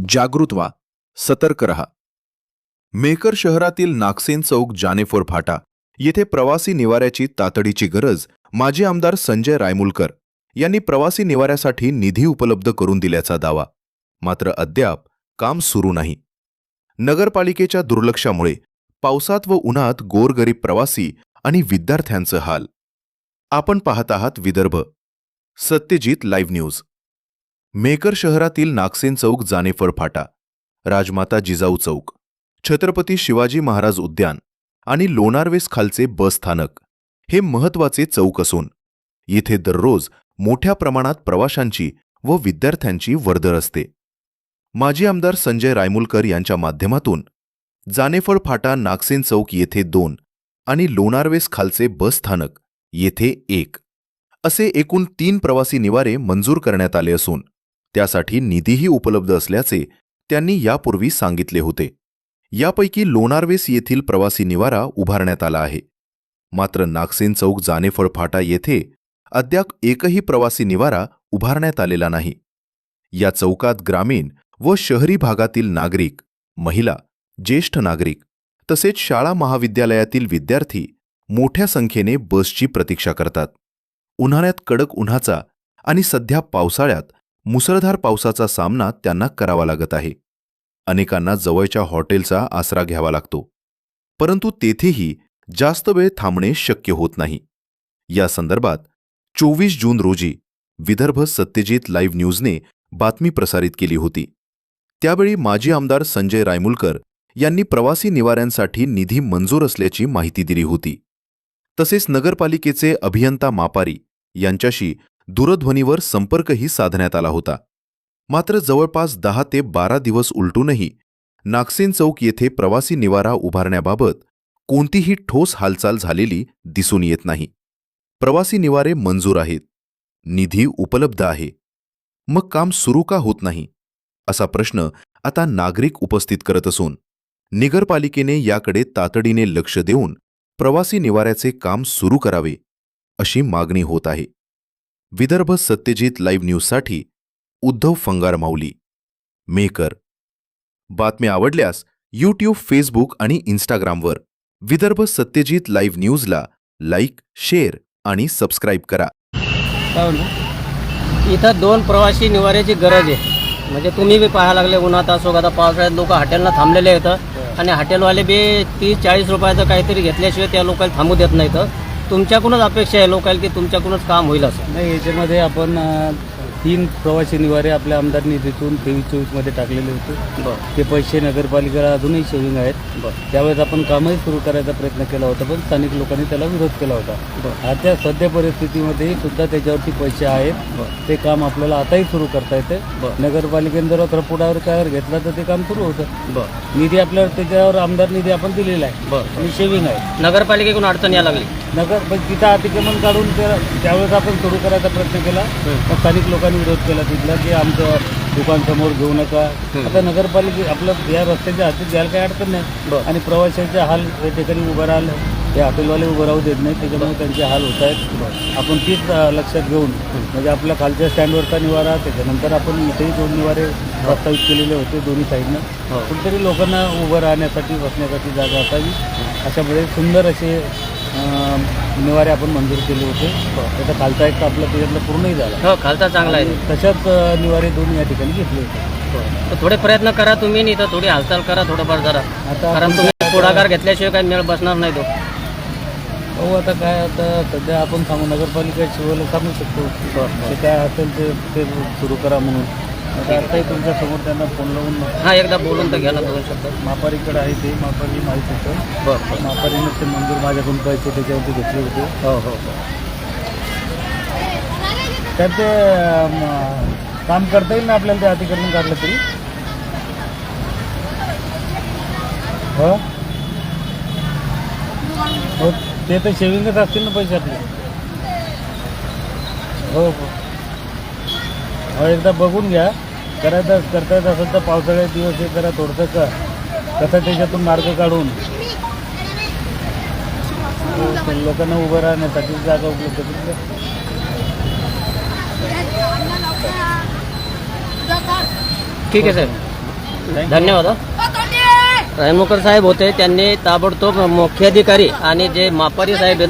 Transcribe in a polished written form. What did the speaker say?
जागृत व्हा, सतर्क रहा। मेहकर शहरातील नागसेन चौक जानेफोर फाटा येथे प्रवासी निवाऱ्याची तातडीची गरज माजी आमदार संजय रायमुलकर यांनी प्रवासी निवाऱ्यासाठी निधी उपलब्ध करून दिल्याचा दावा, मात्र अद्याप काम सुरू नाही। नगरपालिकेच्या दुर्लक्षामुळे पावसात व उन्हात गोरगरीब प्रवासी आणि विद्यार्थ्यांचे हाल। आपण पाहत आहात विदर्भ सत्यजित लाईव्ह न्यूज। मेहकर शहरातील नागसेन चौक जानेफर फाटा, राजमाता जिजाऊ चौक, छत्रपती शिवाजी महाराज उद्यान आणि लोणारवेस खालचे बस स्थानक हे महत्त्वाचे चौक असून येथे दररोज मोठ्या प्रमाणात प्रवाशांची व विद्यार्थ्यांची वर्दळ असते। माजी आमदार संजय रायमुलकर यांच्या माध्यमातून जानेफळ फाटा नागसेन चौक येथे 2 आणि लोणारवेस खालचे बस स्थानक येथे 1 असे एकूण 3 प्रवासी निवारे मंजूर करण्यात आले असून त्यासाठी निधीही उपलब्ध असल्याचे त्यांनी यापूर्वी सांगितले होते। यापैकी लोणारवेस येथील प्रवासी निवारा उभारण्यात आला आहे, मात्र नागसेन चौक जानेफळ फाटा येथे अद्याप एकही प्रवासी निवारा उभारण्यात आलेला नाही। या चौकात ग्रामीण व शहरी भागातील नागरिक, महिला, ज्येष्ठ नागरिक तसेच शाळा महाविद्यालयातील विद्यार्थी मोठ्या संख्येने बसची प्रतीक्षा करतात। उन्हाळ्यात कडक उन्हाचा आणि सध्या पावसाळ्यात मुसळधार पावसाचा सामना त्यांना करावा लागत आहे। अनेकांना जवळच्या हॉटेलचा आसरा घ्यावा लागतो, परंतु तेथेही जास्त वेळ थांबणे शक्य होत नाही। या संदर्भात 24 जून रोजी विदर्भ सत्यजित लाईव्ह न्यूजने बातमी प्रसारित केली होती। त्यावेळी माजी आमदार संजय रायमुलकर यांनी प्रवासी निवाऱ्यांसाठी निधी मंजूर असल्याची माहिती दिली होती। तसेच नगरपालिकेचे अभियंता मापारी यांच्याशी दूरध्वनीवर संपर्कही साधण्यात आला होता, मात्र जवळपास 10 ते 12 दिवस उलटूनही नागसेन चौक येथे प्रवासी निवारा उभारण्याबाबत कोणतीही ठोस हालचाल झालेली दिसून येत नाही। प्रवासी निवारे मंजूर आहेत, निधी उपलब्ध आहे, मग काम सुरू का होत नाही असा प्रश्न आता नागरिक उपस्थित करत असून नगरपालिकेने याकडे तातडीने लक्ष देऊन प्रवासी निवाऱ्याचे काम सुरू करावे अशी मागणी होत आहे। विदर्भ सत्यजित लाईव्ह न्यूजसाठी उद्धव फंगार माऊली, मेहकर। बातम्या आवडल्यास यूट्यूब, फेसबुक आणि इंस्टाग्रामवर विदर्भ सत्यजित लाईव्ह न्यूजला लाईक, शेअर आणि सबस्क्राईब करा। इथं 2 प्रवासी निवाऱ्याची गरज आहे। म्हणजे तुम्ही बी पाहायला लागले उन्हात असो, आता पावसाळ्यात लोक हॉटेलला थांबलेले आहेत आणि हॉटेलवाले बी 30-40 रुपयाचं काहीतरी घेतल्याशिवाय त्या लोकांना थांबू देत नाहीत। तुमच्याकडूनच अपेक्षा आहे लोकांना की तुमच्याकडूनच काम होईल असं नाही। याच्यामध्ये आपण 3 प्रवासी निवारे आपल्या आमदार निधीतून 23-24 मध्ये टाकलेले होते। ते पैसे नगरपालिकेला अजूनही सेविंग आहेत। त्यावेळेस आपण कामही सुरू करायचा प्रयत्न केला होता, पण स्थानिक लोकांनी त्याला विरोध केला होता। आता सध्या परिस्थितीमध्ये सुद्धा त्याच्यावरती पैसे आहेत, ते काम आपल्याला आताही सुरू करता येते। नगरपालिकेने जर पुढावर तयार घेतला तर ते काम सुरू होतं। निधी आपल्याला त्याच्यावर आमदार निधी आपण दिलेला आहे आणि सेविंग आहे। नगरपालिकेकडून अडचण यायला लागली, तिथं अतिक्रमण काढून त्यावेळेस आपण सुरू करायचा प्रयत्न केला, पण स्थानिक लोकांनी विरोध केला तिथला की आमचं दुकान समोर घेऊ नका। आता नगरपालिके आपलं या रस्त्याच्या हातीत द्यायला काही अडचण नाही आणि प्रवाशांचे हाल या ठिकाणी उभं राहिलं, ते हॉटेलवाले उभं राहू देत नाही, त्याच्यामुळे त्यांचे हाल होत आहेत। आपण तीच लक्षात घेऊन म्हणजे आपल्या खालच्या स्टँडवरचा निवारा, त्याच्यानंतर आपण इथेही 2 निवारे प्रस्तावित केलेले होते दोन्ही साईडनं। कुठेतरी लोकांना उभं राहण्यासाठी, बसण्यासाठी जागा असावी अशामुळे सुंदर असे निवारे आपण मंजूर केले होते। त्याचा खालचा एक आपला त्याच्यातला पूर्णही झाला। हो, खालचा चांगला आहे। तशाच निवारे 2 या ठिकाणी घेतले होते। तर थोडे प्रयत्न करा तुम्ही, नाही तर थोडी हालचाल करा थोडंफार जरा, आता कारण तुम्ही पुढाकार घेतल्याशिवाय काही मेळ बसणार नाही तो। हो, आता काय, आता सध्या आपण थांबू, नगरपालिका शिवायला थांबू शकतो, ते काय असेल ते सुरू करा म्हणून। आताही तुमच्या समोर त्यांना फोन लावून एकदा बोलून तर घ्यायला 2 शब्द। मापारीकडे आहे ते, मापारी माहीत होतं। मापारीने ते मंजूर माझ्याकडून पैसे त्याच्यावरती घेतले होते। हो, तर ते काम करता येईल ना आपल्याला, ते अतिक्रमण काढलं तरी? हो, ते तर सेविंगच असतील ना पैसे आपले। हो, एकदा बघून घ्या, करता येत असेल तर पावसाळ्यात दिवस हे करा थोडंसं कसं त्याच्यातून मार्ग काढून लोकांना उभं राहण्यासाठी जागा उपलब्ध करून। ठीक आहे साहेब। धन्यवाद. रायमुलकर साहेब होते, त्यांनी ताबडतोब मुख्याधिकारी आणि जे मापारी साहेब आहेत